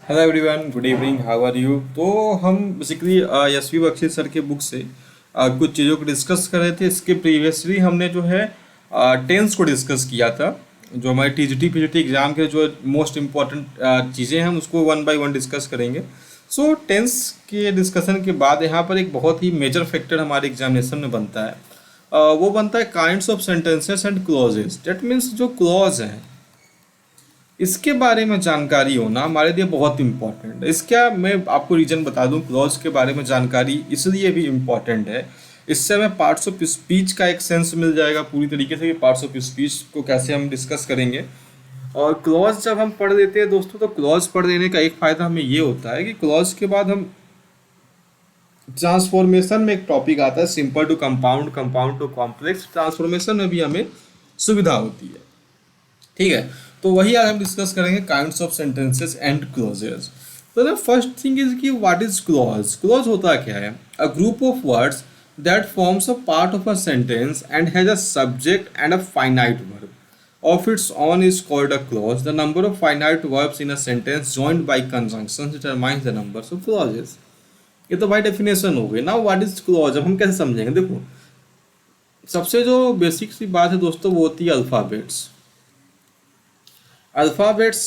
Hello everyone, good evening, how are you. तो हम basically Yashvi Bakshi sir के बुक से कुछ चीज़ों को डिस्कस कर रहे थे। इसके प्रीवियसली हमने जो है टेंस को डिस्कस किया था। जो हमारे टीजीटी पीजीटी एग्जाम के जो मोस्ट इम्पॉर्टेंट चीज़ें हैं हम उसको वन बाय वन डिस्कस करेंगे। सो टेंस के डिस्कशन के बाद यहाँ पर एक बहुत ही मेजर फैक्टर हमारे एग्जामिनेशन में बनता है। वो बनता है kinds of sentences and clauses. That means जो क्लॉज हैं इसके बारे में जानकारी होना हमारे लिए बहुत इंपॉर्टेंट है। इसका मैं आपको रीजन बता दूं, क्लॉज के बारे में जानकारी इसलिए भी इम्पॉर्टेंट है। इससे हमें पार्ट्स ऑफ स्पीच का एक सेंस मिल जाएगा पूरी तरीके से कि पार्ट्स ऑफ स्पीच को कैसे हम डिस्कस करेंगे। और क्लॉज जब हम पढ़ लेते हैं दोस्तों, तो क्लॉज पढ़ लेने का एक फ़ायदा हमें ये होता है कि क्लॉज के बाद हम ट्रांसफॉर्मेशन में एक टॉपिक आता है, simple to compound, compound to complex. Transformation में भी हमें सुविधा होती है। ठीक है, तो वही आज हम डिस्कस करेंगे, kinds of sentences and clauses. तो द फर्स्ट थिंग इज कि व्हाट इज क्लॉज। क्लॉज होता क्या है? A group of words that forms a part of a sentence and has a subject and a finite verb of its own is called a clause. The number of finite verbs in a sentence joined by conjunctions determines the numbers of clauses. ये तो भाई definition हो गई ना। What is clause अब हम कैसे समझेंगे? देखो, सबसे जो बेसिक सी बात है दोस्तों वो होती है अल्फ़ाबेट्स। अल्फ़ाबेट्स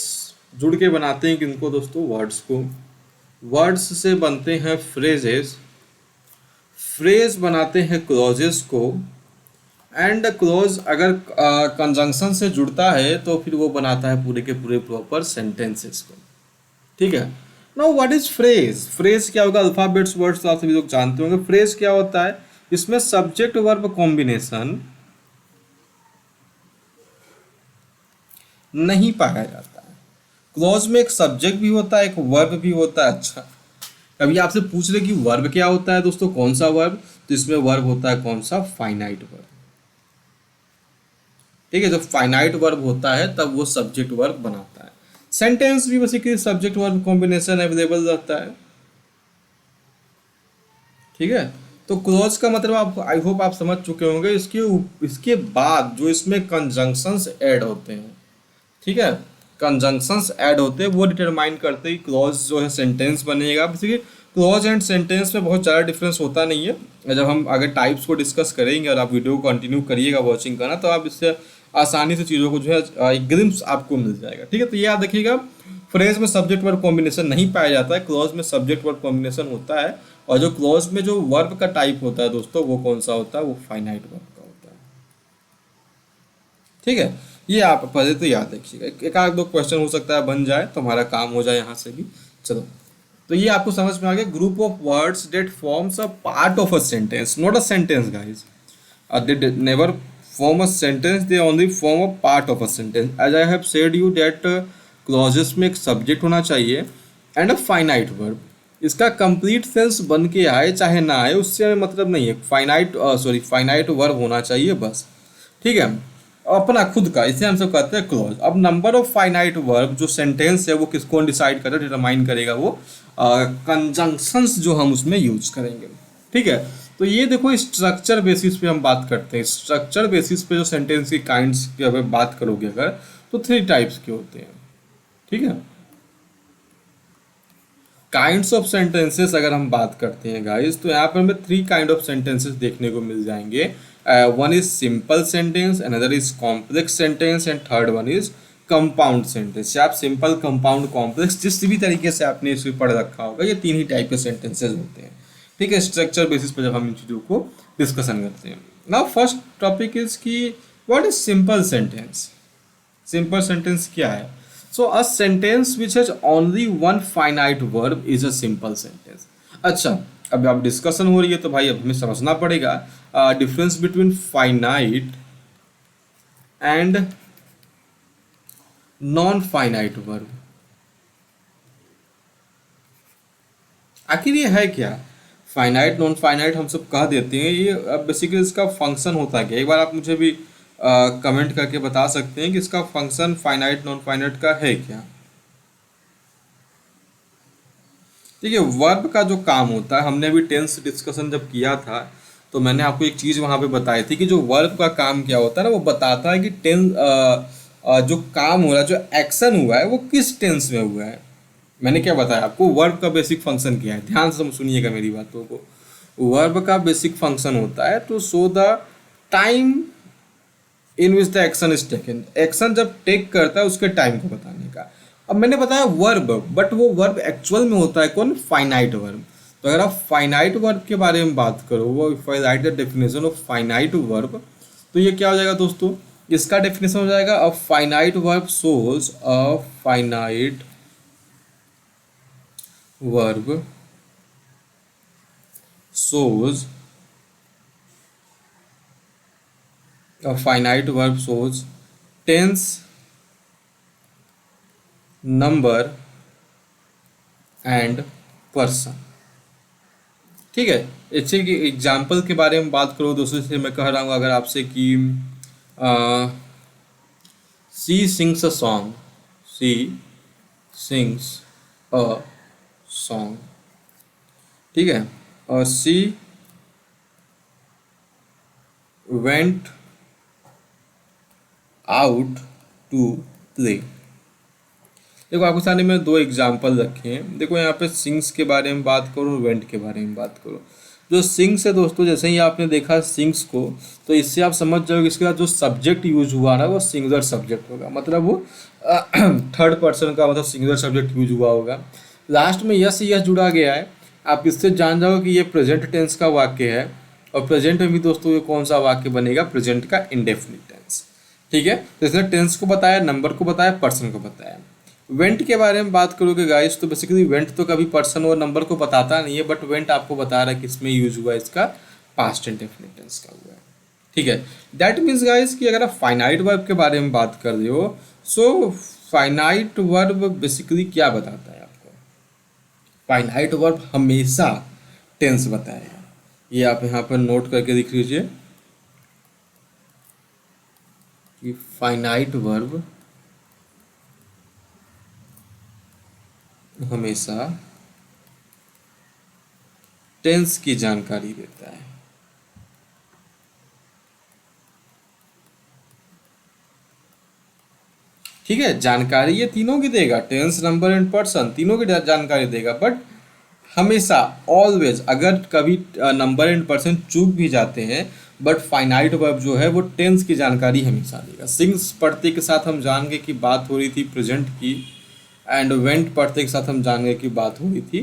जुड़ के बनाते हैं किनको दोस्तों? वर्ड्स को। वर्ड्स से बनते हैं फ्रेजेस, फ्रेज बनाते हैं क्लॉजेस को। एंड क्लॉज अगर कंजंक्शन से जुड़ता है तो फिर वो बनाता है पूरे के पूरे प्रॉपर सेंटेंसेस को। ठीक है। Now what is phrase? Phrase क्या होगा? अल्फ़ाबेट्स वर्ड्स तो आप सभी लोग जानते होंगे। फ्रेज क्या होता है? इसमें सब्जेक्ट वर्ब कॉम्बिनेशन नहीं पाया जाता है। क्लॉज में एक सब्जेक्ट भी होता है, एक वर्ब भी होता है। अच्छा, कभी आपसे पूछ रहे कि वर्ब क्या होता है दोस्तों, कौन सा वर्ब? तो इसमें वर्ब होता है कौन सा? Finite verb. ठीक है, जब फाइनाइट वर्ब होता है तब वो सब्जेक्ट वर्ब बनाता है। सेंटेंस भी basically subject verb combination available रहता है। ठीक है, तो क्लॉज का मतलब आप, आई होप आप समझ चुके होंगे। इसके बाद जो इसमें कंजंक्शंस ऐड होते हैं, ठीक है, कंजंक्शंस ऐड होते हैं, वो डिटरमाइन करते हैं कि क्लॉज जो है सेंटेंस बनेगा। बेसिकली क्लॉज एंड सेंटेंस में बहुत ज़्यादा डिफरेंस होता नहीं है। जब हम आगे टाइप्स को डिस्कस करेंगे और आप वीडियो को कंटिन्यू करिएगा वॉचिंग करना, तो आप इससे आसानी से चीज़ों को जो है एक ग्लिम्स आपको मिल जाएगा। ठीक है, तो याद रखिएगा, फ्रेज में सब्जेक्ट वर्ब कॉम्बिनेशन नहीं पाया जाता है, क्लॉज में सब्जेक्ट वर्ब कॉम्बिनेशन होता है। और जो क्लॉज में जो वर्ब का टाइप होता है दोस्तों, वो कौन सा होता है? वो फाइनाइट वर्ब का होता है। ठीक है, ये आप पहले तो याद रखिएगा। एक आध दो क्वेश्चन हो सकता है बन जाए तो हमारा काम हो जाए यहाँ से भी। चलो, तो ये आपको समझ में आ गया। Group of words that forms a part of a sentence, not a sentence guys. they never form a sentence, they only form a part of a sentence. As I have said you that clauses में एक subject होना चाहिए and a finite verb. इसका complete sense बन के आए चाहे ना आए उससे हमें मतलब नहीं है। फाइनाइट वर्ब होना चाहिए बस। ठीक है, अपना खुद का, इसे हम सब कहते हैं क्लॉज। अब नंबर ऑफ फाइनाइट वर्ब जो सेंटेंस है वो किसको डिसाइड करेगा, डिटरमाइन करेगा? वो कंजंक्शंस जो हम उसमें यूज करेंगे। ठीक है, तो ये देखो, स्ट्रक्चर बेसिस पे हम बात करते हैं। स्ट्रक्चर बेसिस पे जो सेंटेंस की काइंड्स की अगर बात करोगे अगर, तो थ्री टाइप्स के होते हैं। ठीक है, काइंड्स ऑफ सेंटेंसेस अगर हम बात करते हैं गाइस, तो यहाँ पर हमें थ्री काइंड ऑफ सेंटेंसेस देखने को मिल जाएंगे। One is simple sentence, another is complex sentence and third one is compound sentence. आप सिंपल, कंपाउंड, कॉम्प्लेक्स जिस भी तरीके से आपने इसे पढ़ रखा होगा, ये तीन ही टाइप के सेंटेंसेस होते हैं। ठीक है, स्ट्रक्चर बेसिस पर जब हम इन चीज़ों को डिस्कशन करते हैं। नाउ फर्स्ट टॉपिक इज कि what is simple sentence. Simple sentence क्या है? So a sentence which has only one finite verb is a simple sentence. अच्छा, अब आप डिस्कशन हो रही है तो भाई अब हमें समझना पड़ेगा difference between finite and non finite verb. आखिर ये है क्या? फाइनाइट, नॉन फाइनाइट हम सब कह देते हैं, ये बेसिकली इसका फंक्शन होता है क्या? एक बार आप मुझे भी कमेंट करके बता सकते हैं कि इसका फंक्शन फाइनाइट नॉन फाइनाइट का है क्या? देखिए, वर्ब का जो काम होता है, हमने अभी टेंस डिस्कशन जब किया था तो मैंने आपको एक चीज़ वहाँ पे बताई थी कि जो वर्ब का काम क्या होता है ना, वो बताता है कि टेंस जो काम हो रहा है, जो एक्शन हुआ है वो किस टेंस में हुआ है। मैंने क्या बताया आपको, वर्ब का बेसिक फंक्शन क्या है, ध्यान से सुनिएगा मेरी बातों को। वर्ब का बेसिक फंक्शन होता है to show the time in which the action is taken, action जब टेक करता है उसके टाइम को बताने का। अब मैंने बताया वर्ब, बट वो वर्ब एक्चुअल में होता है कौन, फाइनाइट वर्ब। तो अगर आप फाइनाइट वर्ब के बारे में बात करो, वो finite the definition of finite verb, तो ये क्या हो जाएगा दोस्तों, इसका डेफिनेशन हो जाएगा a finite verb shows a finite verb shows a finite verb shows tense, number and person। ठीक है, इसी की एग्जाम्पल के बारे में बात करो दोस्तों, से मैं कह रहा हूँ अगर आपसे कि she sings a song, she sings a song, ठीक है, और she went out to play. देखो आपके सामने मैंने दो एग्जाम्पल रखे हैं, देखो यहाँ पे सिंग्स के बारे में बात करो और वेंट के बारे में बात करो। जो सिंग्स है दोस्तों, जैसे ही आपने देखा सिंग्स को, तो इससे आप समझ जाओगे इसके बाद जो सब्जेक्ट यूज हुआ ना वो सिंगुलर सब्जेक्ट होगा, मतलब वो थर्ड पर्सन का मतलब सिंगुलर सब्जेक्ट यूज हुआ होगा। लास्ट में यस यस जुड़ा गया है, आप इससे जान जाओगे कि ये प्रेजेंट टेंस का वाक्य है, और प्रेजेंट में भी दोस्तों ये कौन सा वाक्य बनेगा, प्रेजेंट का इंडेफिनिट टेंस। ठीक है, तो इसने टेंस को बताया, नंबर को बताया, पर्सन को बताया। वेंट के बारे में बात करोगे गाइस, तो बेसिकली वेंट तो कभी पर्सन और नंबर को बताता नहीं है, बट वेंट आपको बता रहा है कि इसमें यूज हुआ इसका पास्ट इंडेफिनिट टेंस का हुआ है। ठीक है, दैट मीन्स गाइस कि अगर आप फाइनाइट वर्ब के बारे में बात कर रहे हो, सो फाइनाइट वर्ब बेसिकली क्या बताता है आपको, फाइनाइट वर्ब हमेशा टेंस बताएगा। ये आप यहाँ पर नोट करके लिख लीजिए कि फाइनाइट वर्ब हमेशा टेंस की जानकारी देता है। ठीक है, जानकारी ये तीनों की देगा, टेंस, नंबर एंड पर्सन, तीनों की जानकारी देगा, बट हमेशा ऑलवेज अगर कभी नंबर एंड पर्सन चूक भी जाते हैं, बट फाइनाइट वर्ब जो है वो टेंस की जानकारी हमेशा देगा। सिंग्स पढ़ते के साथ हम जान गए कि बात हो रही थी प्रेजेंट की, एंड वेंट पढ़ते के साथ हम जान गए कि बात हो रही थी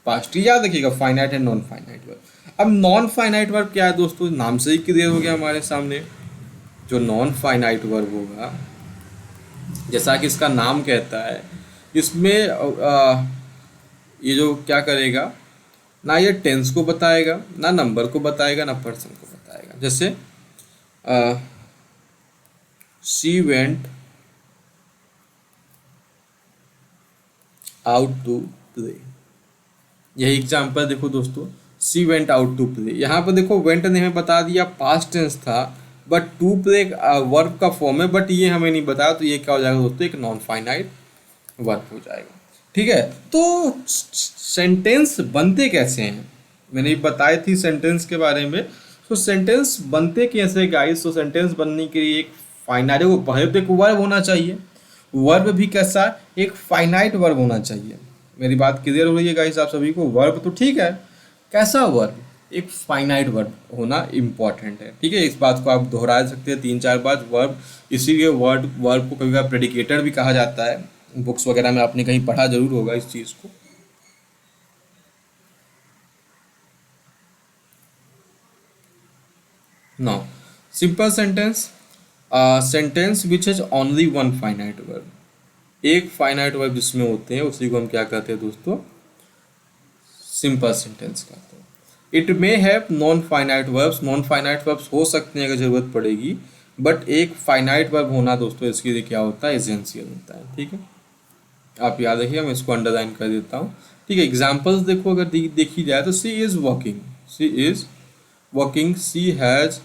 पास्ट की। याद रखिएगा finite and non finite verb. अब नॉन फाइनाइट वर्ब क्या है दोस्तों, नाम से ही क्लियर हो गया हमारे सामने। जो नॉन फाइनाइट वर्ब होगा, जैसा कि इसका नाम कहता है, इसमें ये जो क्या करेगा, ना ये टेंस को बताएगा, ना नंबर को बताएगा, ना पर्सन को बताएगा। जैसे she went out to play, यही एग्जाम्पल देखो दोस्तों, she went out to play. यहाँ पर देखो वेंट ने हमें बता दिया पास्ट टेंस था, बट टू प्ले वर्ब का फॉर्म है, बट ये हमें नहीं बताया, तो ये क्या हो जाएगा दोस्तों, एक नॉन फाइनाइट वर्ब हो जाएगा। ठीक है, तो सेंटेंस बनते कैसे हैं, मैंने बताई थी सेंटेंस के बारे में। तो सेंटेंस बनते कैसे गाइस, तो सेंटेंस बनने के लिए एक फाइनाइट को पहले तो एक वर्ब होना चाहिए, वर्ब भी कैसा, एक फाइनाइट वर्ब होना चाहिए। मेरी बात क्लियर हो रही है गाइस आप सभी को, वर्ब तो ठीक है, कैसा वर्ब, एक फाइनाइट वर्ब होना इम्पॉर्टेंट है। ठीक है, इस बात को आप दोहरा सकते हैं 3-4 बार, वर्ब, इसीलिए वर्ब को कभी कभी प्रेडिकेटर भी कहा जाता है, बुक्स वगैरह में आपने कहीं पढ़ा जरूर होगा इस चीज़ को। Now simple sentence, sentence which has only one finite verb, एक फाइनाइट वर्ब जिसमें होते हैं उसी को हम क्या कहते हैं दोस्तों, सिंपल सेंटेंस कहते हैं। It may have non finite verbs, non finite verbs हो सकते हैं अगर जरूरत पड़ेगी, बट एक फाइनाइट वर्ब होना दोस्तों इसके लिए क्या होता है, एसेंशियल होता है। ठीक है, आप याद रखिए, मैं इसको अंडरलाइन कर देता हूँ। ठीक है, एग्जाम्पल्स देखो अगर देखी जाए तो she is walking, she is walking, she has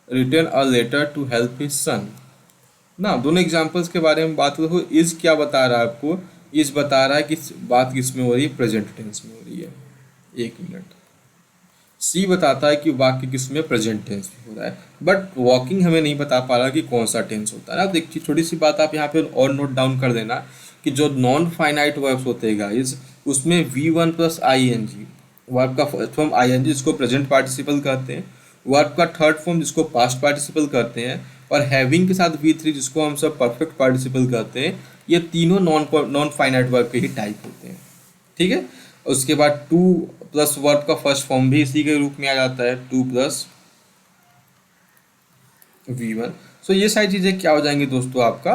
written a letter to help his son. ना दोनों एग्जाम्पल्स के बारे में बात करो, इज़ क्या बता रहा है आपको, इज़ बता रहा है कि बात किस में हो रही है, प्रेजेंट टेंस में हो रही है। एक मिनट, सी बताता है कि वाक्य किसमें प्रेजेंट टेंस में हो रहा है, बट वॉकिंग हमें नहीं बता पा रहा कि कौन सा टेंस होता है ना। देखिए छोटी सी बात आप यहाँ पे और नोट डाउन कर देना कि जो नॉन फाइनाइट वर्ब्स होते हैं गाइस, उसमें V1 plus I N G, verb का first form I N G जिसको प्रेजेंट पार्टिसिपल कहते हैं, वर्ब का थर्ड फॉर्म जिसको पास्ट पार्टिसिपल कहते हैं, और हैविंग के साथ V3 जिसको हम सब परफेक्ट पार्टिसिपल कहते हैं, ये तीनों नॉन फाइनाइट वर्ब के ही टाइप होते हैं। ठीक है। उसके बाद टू प्लस वर्ब का फर्स्ट फॉर्म भी इसी के रूप में आ जाता है, टू प्लस V1। सो ये सारी चीज़ें क्या हो जाएंगी दोस्तों, आपका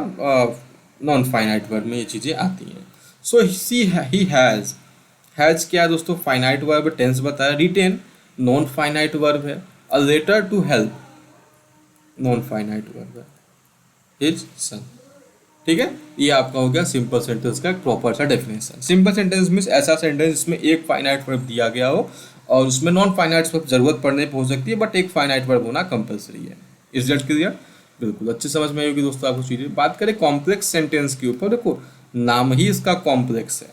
नॉन फाइनाइट वर्ब में ये चीज़ें आती हैं। सो सी ही हैज़ क्या है दोस्तों, फाइनाइट वर्ब टेंस बताया, रिटेन नॉन फाइनाइट वर्ब है, a letter to help non finite verb है, हिज सन। ठीक है, ये आपका हो गया सिंपल सेंटेंस का एक प्रॉपर सा डेफिनेशन। सिंपल सेंटेंस मीन्स ऐसा सेंटेंस जिसमें एक फाइनाइट वर्ब दिया गया हो और उसमें नॉन फाइनाइट वर्ब जरूरत पड़ने पर हो सकती है, बट एक फाइनाइट वर्ब होना कंपलसरी है। Is that clear? बिल्कुल अच्छी समझ में आई होगी दोस्तों आपको चीज़ें। बात करें कॉम्प्लेक्स सेंटेंस के ऊपर, देखो नाम ही इसका कॉम्प्लेक्स है,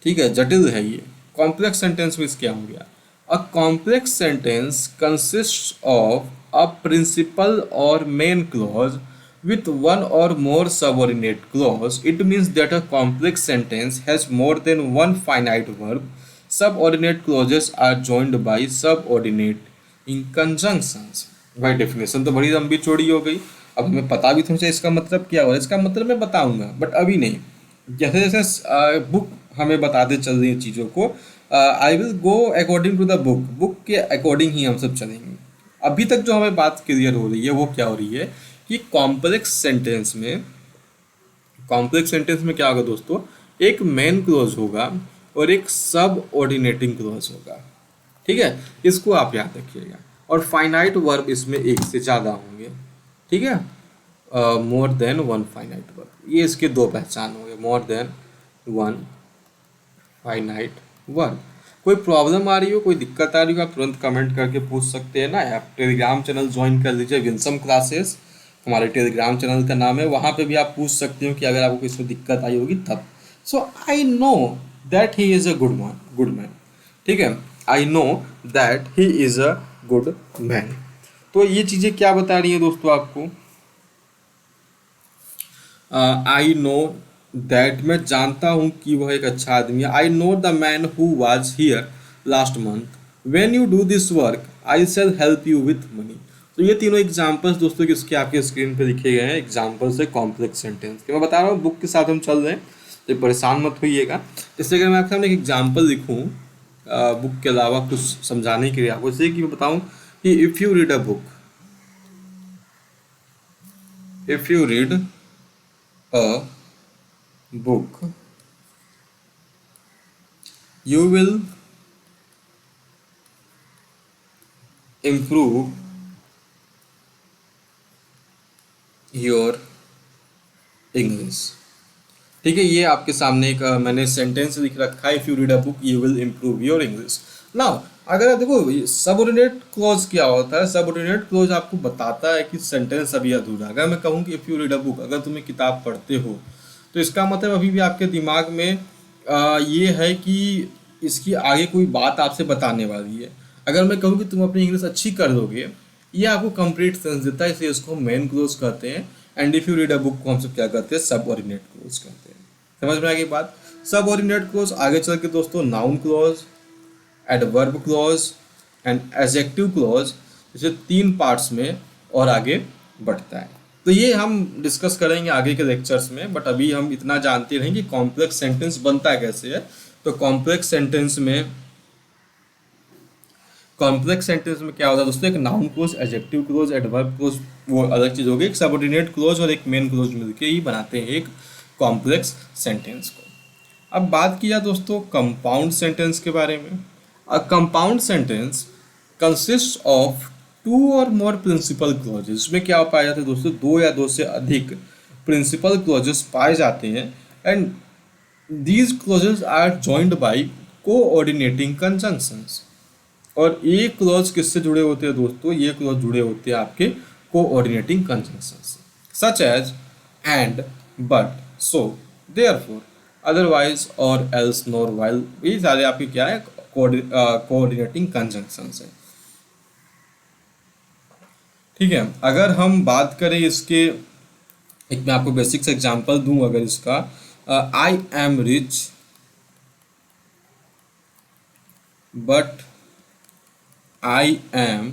ठीक है, जटिल है ये। कॉम्प्लेक्स सेंटेंस मीन्स क्या हो गया, a complex sentence consist of a principal और main clause with one or more subordinate clause. It means that a complex sentence has more than one finite verb. Subordinate clauses are joined by subordinate in conjunctions. भाई definition तो बड़ी लंबी चौड़ी हो गई, अब हमें पता भी थोड़ा सा इसका मतलब क्या हो, इसका मतलब मैं बताऊंगा बट अभी नहीं। जैसे जैसे बुक हमें बताते चल रही है चीज़ों को, I will go according to the book, book के अकॉर्डिंग ही हम सब चलेंगे। अभी तक जो हमें बात क्लियर हो रही है वो क्या हो रही है कि कॉम्प्लेक्स सेंटेंस में क्या होगा दोस्तों, एक मेन क्लॉज होगा और एक सब ऑर्डिनेटिंग क्लॉज होगा। ठीक है, इसको आप याद रखिएगा। और फाइनाइट वर्ब इसमें एक से ज़्यादा होंगे। ठीक है, मोर देन वन फाइनाइट वर्ब, ये इसके दो पहचान होंगे, मोर देन वन फाइनाइट वर्ब। कोई प्रॉब्लम आ रही हो, कोई दिक्कत आ रही हो, आप तुरंत कमेंट करके पूछ सकते हैं ना। आप टेलीग्राम चैनल ज्वाइन कर लीजिए, विंसम क्लासेस हमारे टेलीग्राम चैनल का नाम है, वहाँ पे भी आप पूछ सकते हो कि अगर आपको किसी दिक्कत आई होगी तब। So I know that he is a good man. ठीक है, I know that he is a good man. तो ये चीज़ें क्या बता रही हैं दोस्तों आपको, आई नो दैट मैं जानता हूँ कि वह एक अच्छा आदमी है। I know the man who was here last month, when you do this work I shell help you with money. तो ये तीनों एग्जाम्पल्स दोस्तों किसके आपके स्क्रीन पे लिखे गए हैं, एग्जाम्पल्स है कॉम्प्लेक्स सेंटेंस के। मैं बता रहा हूँ बुक के साथ हम चल रहे हैं, तो परेशान मत होइएगा। जैसे अगर मैं आपके सामने एक एग्जाम्पल लिखूँ बुक के अलावा कुछ समझाने के लिए आपको, जैसे कि मैं बताऊँ कि if you read a book, if you read a book you will improve your English। ठीक है, ये आपके सामने एक मैंने सेंटेंस लिख रखा है, if you read a book you will improve your English. Now अगर देखो सबऑर्डिनेट क्लॉज क्या होता है, सबऑर्डिनेट क्लॉज आपको बताता है कि सेंटेंस अभी अधूरा। अगर मैं कहूँ कि if you read a book, अगर तुम्हें किताब पढ़ते हो, तो इसका मतलब अभी भी आपके दिमाग में ये है कि इसकी आगे कोई बात आपसे बताने वाली है। अगर मैं कहूँ कि तुम अपनी इंग्लिश अच्छी कर दोगे, ये आपको कंप्लीट सेंस देता है, इसलिए इसको मेन क्लोज कहते हैं। And if you read a book को हम सब क्या कहते हैं, सब ऑर्डिनेट क्लोज कहते हैं। समझ में आ गई बात। सब ऑर्डिनेट क्लोज आगे चल के दोस्तों noun close, adverb close and adjective close, जैसे तीन पार्ट्स में और आगे बढ़ता है। तो ये हम डिस्कस करेंगे आगे के लेक्चर्स में, बट अभी हम इतना जानते रहें कि कॉम्प्लेक्स सेंटेंस बनता कैसे है। तो कॉम्प्लेक्स सेंटेंस में क्या होता है दोस्तों, एक noun clause, adjective clause, adverb close, वो अलग चीज़ होगी, एक सबऑर्डिनेट क्लोज और एक मेन क्लोज मिलके ही बनाते हैं एक कॉम्प्लेक्स सेंटेंस को। अब बात किया दोस्तों कंपाउंड सेंटेंस के बारे में। A compound sentence consist of two or more principal clauses. इसमें क्या पाया जाता है दोस्तों, दो या दो से अधिक प्रिंसिपल क्लॉजेस पाए जाते हैं, and these clauses are joined by coordinating conjunctions. और ये क्लॉज किससे जुड़े होते हैं दोस्तों, ये क्लॉज जुड़े होते हैं आपके कोऑर्डिनेटिंग कंजंक्शन से, such as and, but, so, therefore, otherwise or else, nor, while. ये सारे आपके क्या है, कोऑर्डिनेटिंग कंजंक्शन है। ठीक है, अगर हम बात करें इसके, एक मैं आपको बेसिक से एग्जांपल दूं अगर इसका, I am rich but I am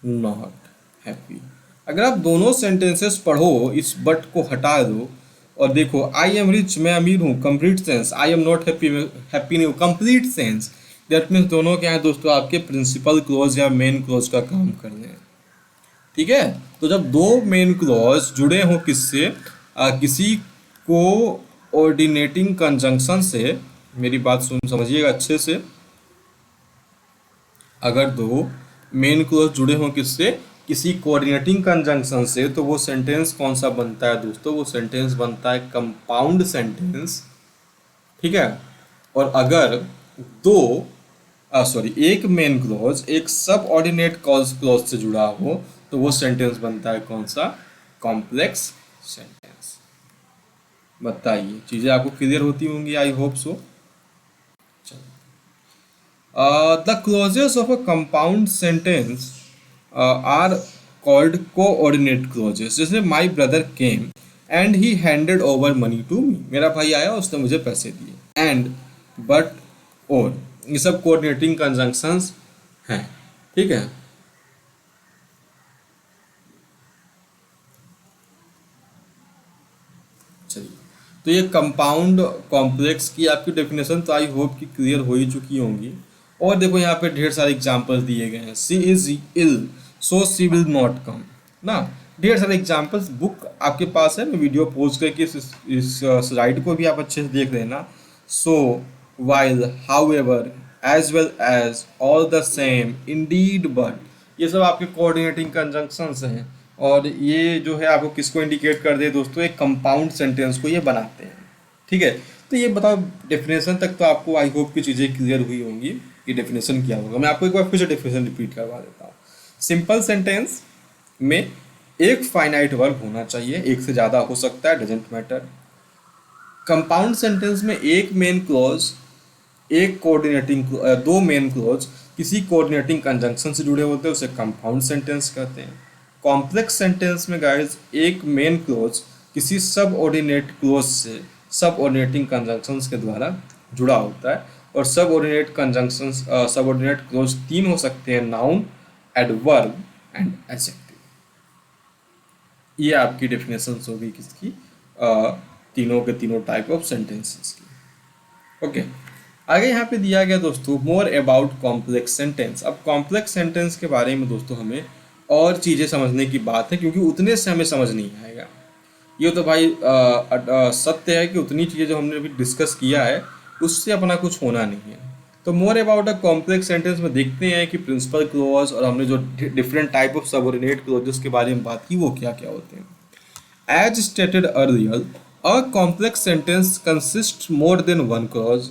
not happy. अगर आप दोनों सेंटेंसेस पढ़ो, इस बट को हटा दो और देखो, आई एम रिच मैं अमीर हूँ, complete sense, I am not happy मैं हैप्पी नहीं हूँ, कंप्लीट सेंस। दैट मीन्स दोनों क्या है दोस्तों, आपके प्रिंसिपल क्लोज या मेन क्लोज का काम कर रहे हैं। ठीक है, तो जब दो मेन क्लॉज जुड़े हों किससे, किसी को ऑर्डिनेटिंग कंजंक्शन से, मेरी बात सुन समझिएगा अच्छे से, अगर दो मेन क्लॉज जुड़े हों किससे, किसी कोऑर्डिनेटिंग कंजंक्शन से, तो वो सेंटेंस कौन सा बनता है दोस्तों, वो सेंटेंस बनता है कंपाउंड सेंटेंस। ठीक है, और अगर दो सॉरी एक मेन क्लॉज एक सब ऑर्डिनेट क्लॉज से जुड़ा हो, तो वो सेंटेंस बनता है कौन सा, कॉम्प्लेक्स सेंटेंस। बताइए, चीजें आपको क्लियर होती होंगी, I hope so. The clauses of a compound sentence are called coordinate clauses. जैसे my brother came and he handed over money to me, मेरा भाई आया उसने मुझे पैसे दिए। एंड, बट, और, ये सब कोऑर्डिनेटिंग कंजंक्शंस हैं। ठीक है, चलिए, तो ये कंपाउंड कॉम्प्लेक्स की आपकी डेफिनेशन तो आई होप कि क्लियर हो ही चुकी होंगी। और देखो यहाँ पे ढेर सारे एग्जांपल्स दिए गए हैं, she is ill so she will not come ना, ढेर सारे एग्जांपल्स बुक आपके पास है, मैं वीडियो पोस्ट करके इस स्लाइड को भी आप अच्छे से देख लेना। So, while, however, as well as, all the same, indeed, but, ये सब आपके कोऑर्डिनेटिंग कंजंक्शंस हैं। और ये जो है आपको किसको इंडिकेट कर दे दोस्तों, एक कंपाउंड सेंटेंस को ये बनाते हैं। ठीक है, तो ये बताओ डेफिनेशन तक तो आपको आई होप की चीज़ें क्लियर हुई होंगी कि डेफिनेशन क्या होगा। मैं आपको एक बार फिर से डेफिनेशन रिपीट करवा देता हूँ। सिंपल सेंटेंस में एक फाइनाइट वर्ब होना चाहिए, एक से ज़्यादा हो सकता है, डजेंट मैटर। कंपाउंड सेंटेंस में एक मेन क्लॉज एक कोऑर्डिनेटिंग दो मेन क्लॉज किसी कोऑर्डिनेटिंग कंजंक्शन से जुड़े होते हैं, उसे कंपाउंड सेंटेंस कहते हैं। कॉम्प्लेक्स सेंटेंस में गाइस एक मेन क्लॉज किसी सब ऑर्डिनेट क्लॉज से सब ऑर्डिनेटिंग कंजंक्शंस के द्वारा जुड़ा होता है। और सब ऑर्डिनेट कंजंक्शंस सब ऑर्डिनेट क्लॉज तीन हो सकते हैं, नाउन, एडवर्ब एंड एडजेक्टिव। ये आपकी डेफिनेशंस होगी किसकी, तीनों के तीनों टाइप ऑफ सेंटेंसेस की। ओके, आगे यहाँ पे दिया गया दोस्तों, मोर अबाउट कॉम्प्लेक्स सेंटेंस। अब कॉम्प्लेक्स सेंटेंस के बारे में दोस्तों हमें और चीज़ें समझने की बात है, क्योंकि उतने से हमें समझ नहीं आएगा। ये तो भाई सत्य है कि उतनी चीज़ें जो हमने अभी डिस्कस किया है उससे अपना कुछ होना नहीं है। तो more about a complex sentence में देखते हैं कि प्रिंसिपल क्लॉज और हमने जो different type of subordinate clauses के बारे में बात की वो क्या क्या होते हैं। As stated earlier, a complex sentence consist more than one clause.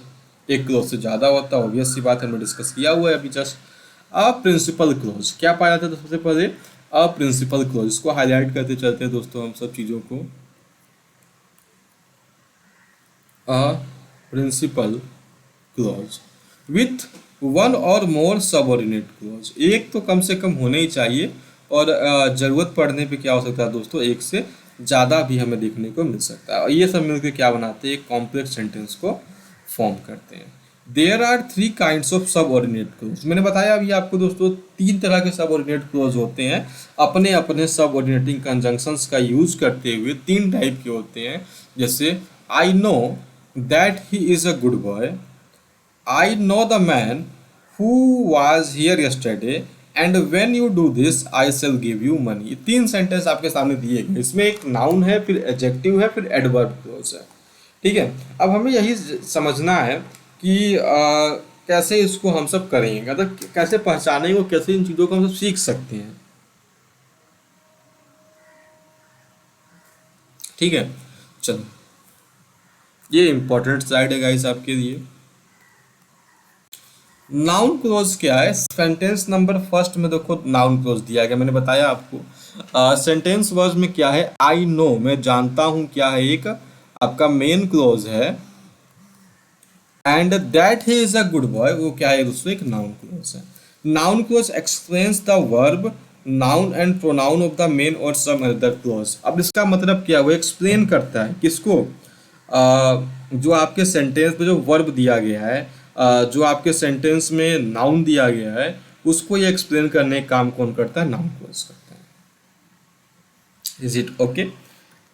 एक क्लॉज से ज़्यादा होता है, ऑब्वियस सी बात हमने डिस्कस किया हुआ है अभी जस्ट। अ प्रिंसिपल क्लॉज क्या पाया जाता है सबसे पहले, अ प्रिंसिपल क्लॉज। इसको हाईलाइट करते चलते हैं दोस्तों हम सब चीज़ों को। अ प्रिंसिपल क्लॉज विथ वन और मोर सबऑर्डिनेट क्लॉज, एक तो कम से कम होने ही चाहिए, और ज़रूरत पड़ने पे क्या हो सकता है दोस्तों, एक से ज़्यादा भी हमें देखने को मिल सकता है। और ये सब मिलकर क्या बनाते हैं, एक कॉम्प्लेक्स सेंटेंस को फॉर्म करते हैं। There are three kinds of subordinate clause. मैंने बताया अभी आपको दोस्तों, तीन तरह के सबऑर्डिनेट क्लॉज होते हैं, अपने अपने सबऑर्डिनेटिंग कंजंक्शंस का यूज करते हुए तीन टाइप के होते हैं। जैसे आई know that he is a good boy, I know the man who was here yesterday and when you do this I shall give you money। ये तीन सेंटेंस आपके सामने दिए गए, इसमें एक नाउन है, फिर एडजेक्टिव है, फिर एडवर्ब क्लॉज है। ठीक है, अब हमें यही समझना है कि कैसे इसको हम सब करेंगे, मतलब कैसे पहचानेंगे, कैसे इन चीज़ों को हम सब सीख सकते हैं। ठीक है, चलो, ये इंपॉर्टेंट स्लाइड है गाइस आपके लिए। नाउन क्लोज क्या है, सेंटेंस नंबर फर्स्ट में देखो नाउन क्लोज दिया गया, मैंने बताया आपको। सेंटेंस वर्ज में क्या है, आई नो मैं जानता हूं, क्या है, एक आपका मेन क्लोज है। And that he is a good boy, वो क्या है दोस्तों, एक नाउन क्लोज है। Noun close explains the verb noun and pronoun of the main और सम अदर क्लोज। अब इसका मतलब क्या, वो एक्सप्लेन करता है किसको, जो आपके सेंटेंस में जो वर्ब दिया गया है, जो आपके सेंटेंस में नाउन दिया गया है, उसको ये एक्सप्लेन करने का काम कौन करता है, नाउन क्लोज करता है। Is it okay?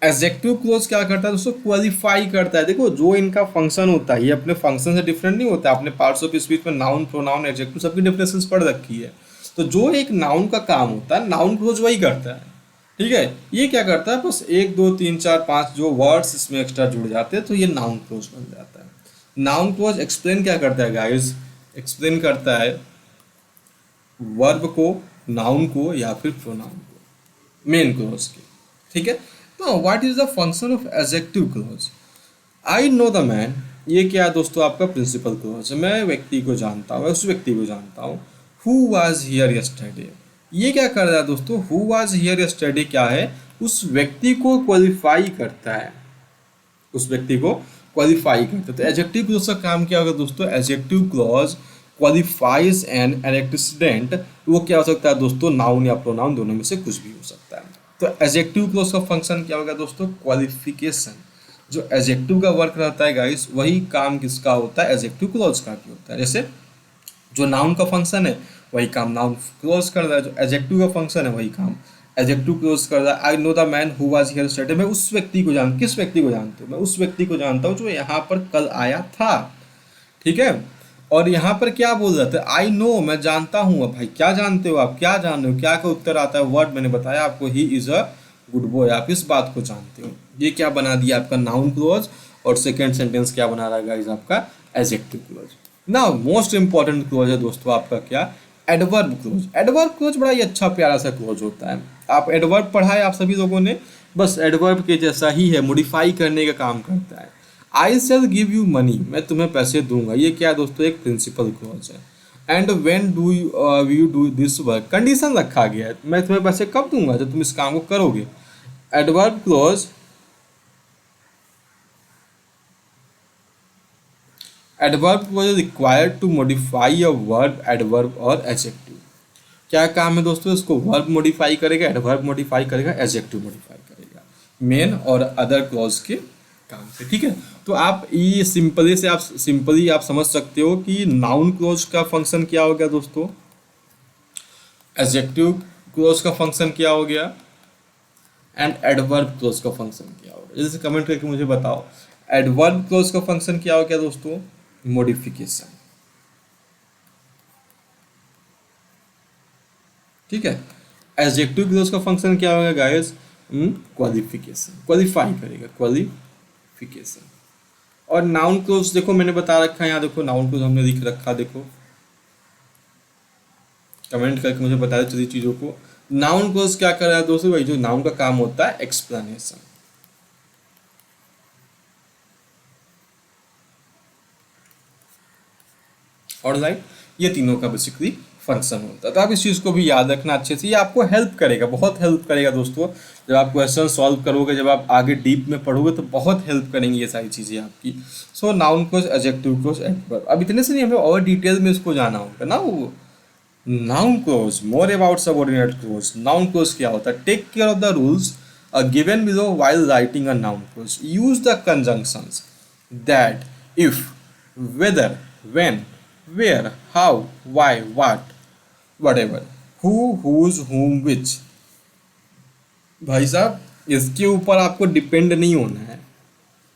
Adjective close क्या करता है दोस्तों, क्वालिफाई करता है। देखो जो इनका फंक्शन होता है ये अपने फंक्शन से डिफरेंट नहीं होता। अपने पार्ट्स ऑफ स्पीच में नाउन, प्रोनाउन, एडजेक्टिव सबकी डिफरेंसेस पढ़ रखी है। तो जो एक नाउन का काम होता है नाउन क्लोज वही करता है। ठीक है, ये क्या करता है, बस 1 2 3 4 5 जो वर्ड्स इसमें एक्स्ट्रा जुड़ जाते हैं तो ये नाउन क्लोज बन जाता है। नाउन क्लोज एक्सप्लेन क्या करता है गाइस, एक्सप्लेन करता है वर्ब को, नाउन को या फिर प्रोनाउन को, मेन क्लोज के। ठीक है, तो what is the function of adjective close? I know the man, ये क्या है दोस्तों, आपका प्रिंसिपल क्लोज है। मैं व्यक्ति को जानता हूँ, उस व्यक्ति को जानता हूँ। हु वाज हियर यस्टरडे, ये क्या कर रहा है दोस्तों, हु वाज हियर यस्टरडे क्या है, उस व्यक्ति को क्वालिफाई करता है, उस व्यक्ति को क्वालिफाई करता है। तो एडजेक्टिव क्लॉज का काम क्या होगा दोस्तों, adjective clause qualifies an antecedent. वो क्या हो सकता है दोस्तों, नाउन या प्रोनाउन, दोनों में से कुछ भी हो सकता है। तो एडजेक्टिव क्लॉज का फंक्शन क्या होगा दोस्तों, क्वालिफिकेशन। जो एडजेक्टिव का वर्क रहता है गाइस, वही काम किसका होता है, एडजेक्टिव क्लॉज का भी होता है। जैसे जो नाउन का फंक्शन है वही काम नाउन क्लोज कर रहा है, जो एडजेक्टिव का फंक्शन है वही काम एडजेक्टिव क्लोज कर रहा है। I know the man who was here yesterday, मैं उस व्यक्ति को किस व्यक्ति को जानते हो, मैं उस व्यक्ति को जानता हूँ जो यहाँ पर कल आया था। ठीक है, और यहाँ पर क्या बोल रहे थे, आई नो, मैं जानता हूँ। अब भाई क्या जानते हो आप, क्या जान रहे हो, क्या का उत्तर आता है, वर्ड मैंने बताया आपको, he is a good boy, आप इस बात को जानते हो। ये क्या बना दिया आपका नाउन क्लोज, और सेकेंड सेंटेंस क्या बना रहा है गाइस आपका, एडजेक्टिव क्लोज। ना मोस्ट इंपॉर्टेंट क्लोज है दोस्तों आपका क्या, एडवर्ब क्लोज। एडवर्ब क्लोज बड़ा ही अच्छा प्यारा सा क्लोज होता है। आप एडवर्ब पढ़ा है आप सभी लोगों ने, बस एडवर्ब के जैसा ही है, मॉडिफाई करने का काम करता है। आई शैल गिव यू मनी, मैं तुम्हें पैसे दूंगा, ये क्या है दोस्तों, एक प्रिंसिपल क्लोज है। And when do you do this work, condition रखा गया है, मैं तुम्हें पैसे कब दूंगा, जब तुम इस काम को करोगे। Adverb clause, adverb clause required to modify a verb, adverb or adjective. क्या काम है दोस्तों, इसको वर्ब मॉडिफाई करेगा, एडवर्ब मॉडिफाई करेगा, एडजेक्टिव मॉडिफाई करेगा, मेन और अदर क्लॉज के काम से। ठीक है, तो आप ये सिंपली आप समझ सकते हो कि नाउन क्लॉज का फंक्शन क्या हो गया दोस्तों, एडजेक्टिव क्लॉज का फंक्शन क्या हो गया, एंड एडवर्ब क्लॉज का फंक्शन क्या हो गया। जैसे कमेंट करके मुझे बताओ, एडवर्ब क्लॉज का फंक्शन क्या हो गया दोस्तों, मॉडिफिकेशन। ठीक है, एडजेक्टिव क्लोज का फंक्शन क्या होगा गाइस, क्वालिफिकेशन, क्वालिफाई करेगा, क्वालिफिकेशन। और नाउन क्लोज देखो मैंने बता रखा है, यहाँ देखो नाउन क्लोज हमने लिख रखा, देखो कमेंट करके मुझे बता दो चलिए चीज़ों को। नाउन क्लोज क्या कर रहा है दोस्तों, वही जो नाउन का काम होता है, एक्सप्लेनेशन। और राइट, ये तीनों का बेसिकली फंक्शन होता है। तो आप इस चीज़ को भी याद रखना अच्छे से, ये आपको हेल्प करेगा, बहुत हेल्प करेगा दोस्तों। जब आप क्वेश्चन सॉल्व करोगे, जब आप आगे डीप में पढ़ोगे तो बहुत हेल्प करेंगी ये सारी चीज़ें आपकी। So noun clause, adjective clause, adverb. अब इतने से नहीं, हमें और डिटेल में इसको जाना होगा ना। वो noun clause, more about subordinate clause. Noun clause क्या होता है, take care of the rules given below while writing a noun clause. Use the conjunctions that, if, whether, when, where, how, why, what, whatever, who, whose, whom, which। भाई साहब इसके ऊपर आपको depend नहीं होना है,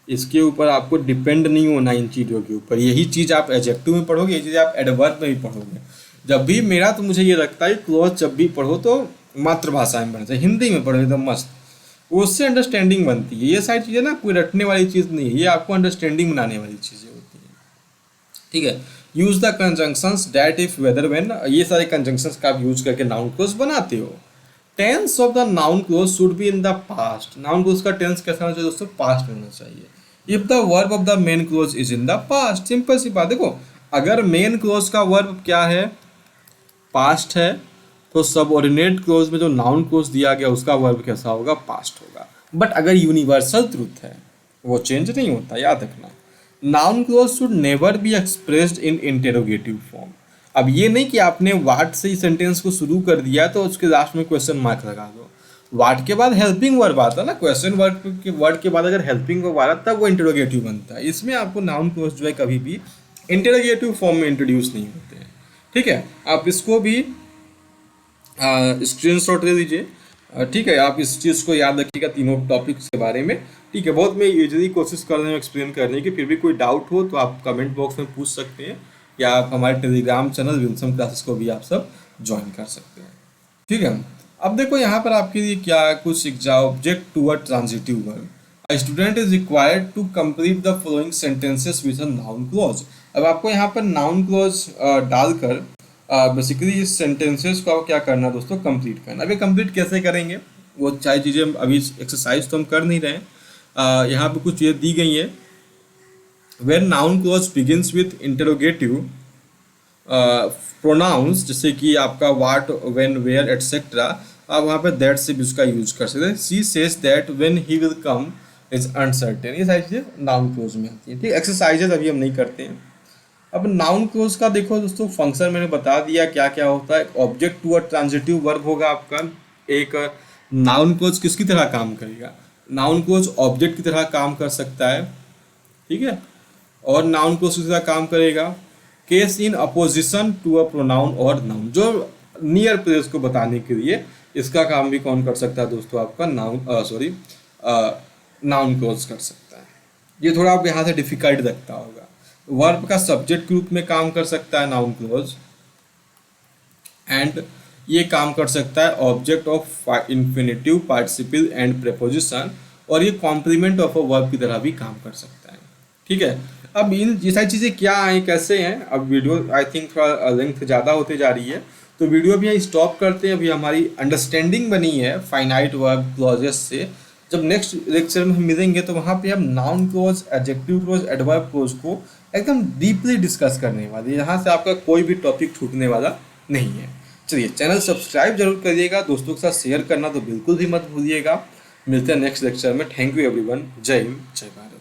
इसके ऊपर आपको डिपेंड नहीं होना इन चीज़ों के ऊपर। यही चीज़ आप एडजेक्टिव में पढ़ोगे, ये चीज़ आप एडवर्ब में भी पढ़ोगे। जब भी मेरा तो मुझे ये लगता है क्लोज जब भी पढ़ो तो मातृभाषा में पढ़ना चाहिए, हिंदी में पढ़ो एकदम मस्त, उससे अंडरस्टैंडिंग बनती है। ये सारी चीज़ें ना कोई रटने वाली चीज़ नहीं है, ये आपको अंडरस्टैंडिंग बनाने वाली चीज़ें होती हैं। ठीक है, use the conjunctions that, if, whether, when, ये सारे कंजंक्शंस का आप यूज करके नाउन क्लोज बनाते हो। Tense of the noun clause should be in the past. Noun clause का टेंस कैसा होना चाहिए दोस्तों, पास्ट में होना चाहिए। If the verb of the main clause is in the past, simple सी बात। देखो अगर मेन क्लोज का वर्ब क्या है, पास्ट है, तो सबऑर्डिनेट क्लोज में जो नाउन क्लोज दिया गया उसका वर्ब कैसा होगा, पास्ट होगा। बट अगर यूनिवर्सल ट्रूथ है, वो चेंज नहीं होता, याद रखना। Noun clause should never be expressed in interrogative form. अब ये नहीं कि आपने व्हाट से ही सेंटेंस को शुरू कर दिया तो उसके लास्ट में क्वेश्चन मार्क लगा दो। व्हाट के बाद हेल्पिंग वर्ब आता है ना, क्वेश्चन वर्ड के बाद अगर हेल्पिंग वर्ब आ रहा तब वो इंटेरोगेटिव बनता है। इसमें आपको नाउन क्लॉज जो है कभी भी इंटेरोगेटिव फॉर्म में इंट्रोड्यूस नहीं होते हैं। ठीक है, आप इसको भी स्क्रीनशॉट ले लीजिए। ठीक है, आप इस चीज़ को याद रखिएगा तीनों टॉपिक्स के बारे में। ठीक है, बहुत मैं यूजली कोशिश कर रहा हूँ एक्सप्लेन करने की, फिर भी कोई डाउट हो तो आप कमेंट बॉक्स में पूछ सकते हैं, या आप हमारे टेलीग्राम चैनल विंसम क्लासेस को भी आप सब ज्वाइन कर सकते हैं। ठीक है, अब देखो यहाँ पर आपके लिए क्या कुछ object to a transitive verb. A student is required to complete the following sentences with a noun clause. अब आपको यहाँ पर नाउन क्लॉज डालकर बेसिकली इस सेंटेंसेस को क्या करना दोस्तों, कंप्लीट करना। अभी कंप्लीट कैसे करेंगे वो सारी चीज़ें अभी एक्सरसाइज तो हम कर नहीं रहे हैं। यहाँ पे कुछ चीज़ें दी गई है। When noun clause begins with interrogative pronouns, जैसे कि आपका वाट, वेन, वेयर एटसेट्रा, आप वहाँ पे दैट से भी उसका यूज कर सकते हैं। She says that when he will come is uncertain, ये सारी चीज़ें नाउन क्लॉज में आती है। ठीक, एक्सरसाइजेज अभी हम नहीं करते हैं। अब नाउन क्लॉज का देखो दोस्तों फंक्शन मैंने बता दिया क्या क्या होता है। Object to a transitive verb होगा आपका। एक नाउन क्लॉज किसकी तरह काम करेगा, नाउन क्लॉज ऑब्जेक्ट की तरह काम कर सकता है। ठीक है, और नाउन क्लॉज किस तरह काम करेगा, case in apposition to a pronoun or noun, जो नियर प्लेस को बताने के लिए इसका काम भी कौन कर सकता है दोस्तों, आपका नाउन क्लॉज कर सकता है। ये थोड़ा आप यहाँ से डिफिकल्ट लगता होगा। वर्ब का सब्जेक्ट के रूप में काम कर सकता है नाउन क्लॉज, एंड ये काम कर सकता है object of infinitive, participle and preposition, और ये कॉम्प्लीमेंट ऑफ अ वर्ब की तरह भी काम कर सकता है। ठीक है, अब ये सारी चीज़ें क्या हैं कैसे हैं, अब वीडियो आई थिंक थोड़ा लेंथ ज़्यादा होते जा रही है, तो वीडियो भी यहाँ स्टॉप करते हैं। अभी हमारी अंडरस्टैंडिंग बनी है फाइनाइट वर्ब क्लॉजेस से। जब नेक्स्ट लेक्चर में हम मिलेंगे तो वहाँ पे हम noun clause, adjective clause, adverb clause को एकदम डीपली डिस्कस करने वाले हैं। यहाँ से आपका कोई भी टॉपिक छूटने वाला नहीं है। चलिए, चैनल सब्सक्राइब जरूर करिएगा, दोस्तों के साथ शेयर करना तो बिल्कुल भी मत भूलिएगा। मिलते हैं नेक्स्ट लेक्चर में। Thank you everyone. जय हिंद, जय भारत।